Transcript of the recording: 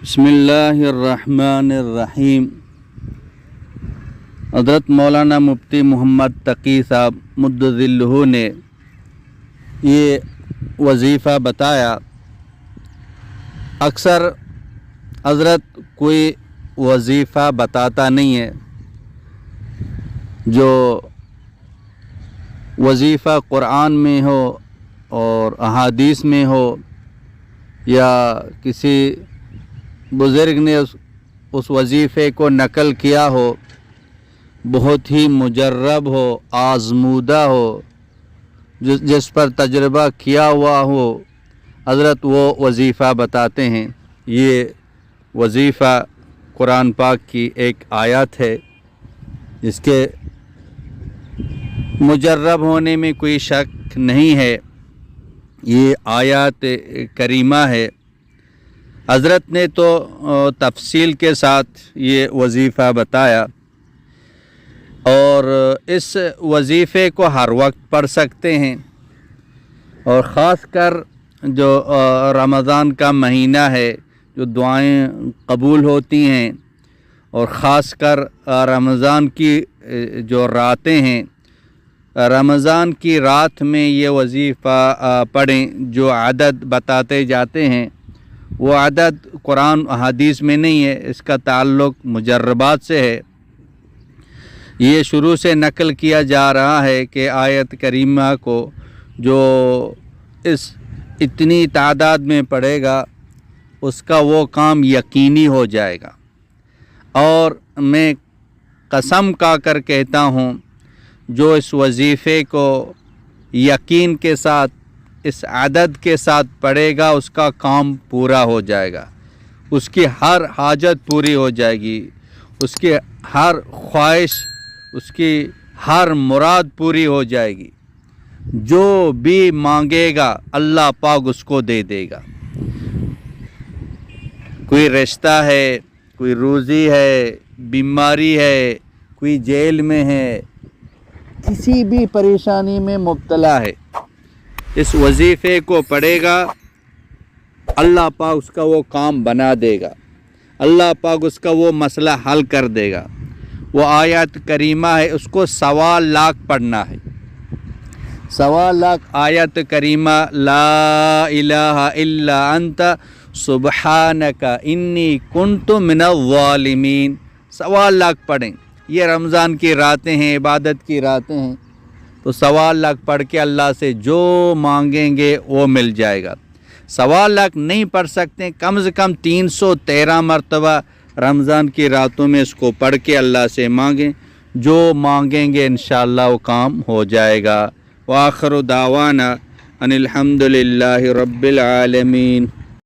بسم اللہ الرحمن الرحیم۔ حضرت مولانا مفتی محمد تقی صاحب مد ظلہ نے یہ وظیفہ بتایا۔ اکثر حضرت کوئی وظیفہ بتاتا نہیں ہے جو وظیفہ قرآن میں ہو اور احادیث میں ہو یا کسی بزرگ نے اس وظیفے کو نقل کیا ہو، بہت ہی مجرب ہو، آزمودہ ہو، جس پر تجربہ کیا ہوا ہو، حضرت وہ وظیفہ بتاتے ہیں۔ یہ وظیفہ قرآن پاک کی ایک آیت ہے جس کے مجرب ہونے میں کوئی شک نہیں ہے۔ یہ آیات کریمہ ہے۔ حضرت نے تو تفصیل کے ساتھ یہ وظیفہ بتایا، اور اس وظیفے کو ہر وقت پڑھ سکتے ہیں، اور خاص کر جو رمضان کا مہینہ ہے، جو دعائیں قبول ہوتی ہیں، اور خاص کر رمضان کی جو راتیں ہیں، رمضان کی رات میں یہ وظیفہ پڑھیں۔ جو عدد بتاتے جاتے ہیں وہ عدد قرآن حدیث میں نہیں ہے، اس کا تعلق مجربات سے ہے۔ یہ شروع سے نقل کیا جا رہا ہے کہ آیت کریمہ کو جو اس اتنی تعداد میں پڑھے گا اس کا وہ کام یقینی ہو جائے گا۔ اور میں قسم کھا کر کہتا ہوں، جو اس وظیفے کو یقین کے ساتھ اس عدد کے ساتھ پڑھے گا اس کا کام پورا ہو جائے گا، اس کی ہر حاجت پوری ہو جائے گی، اس کی ہر خواہش، اس کی ہر مراد پوری ہو جائے گی۔ جو بھی مانگے گا اللہ پاک اس کو دے دے گا۔ کوئی رشتہ ہے، کوئی روزی ہے، بیماری ہے، کوئی جیل میں ہے، کسی بھی پریشانی میں مبتلا ہے، اس وظیفے کو پڑھے گا اللہ پاک اس کا وہ کام بنا دے گا، اللہ پاک اس کا وہ مسئلہ حل کر دے گا۔ وہ آیت کریمہ ہے، اس کو 1.25 لاکھ پڑھنا ہے۔ 1.25 لاکھ آیت کریمہ، لا الہ الا انت سبحانک انی کنت من الظالمین، 1.25 لاکھ پڑھیں۔ یہ رمضان کی راتیں ہیں، عبادت کی راتیں ہیں، تو 1.25 لاکھ پڑھ کے اللہ سے جو مانگیں گے وہ مل جائے گا۔ 1.25 لاکھ نہیں پڑھ سکتے، کم سے کم 313 مرتبہ رمضان کی راتوں میں اس کو پڑھ کے اللہ سے مانگیں، جو مانگیں گے انشاءاللہ وہ کام ہو جائے گا۔ وآخر دعوانا ان الحمد للہ رب العالمین۔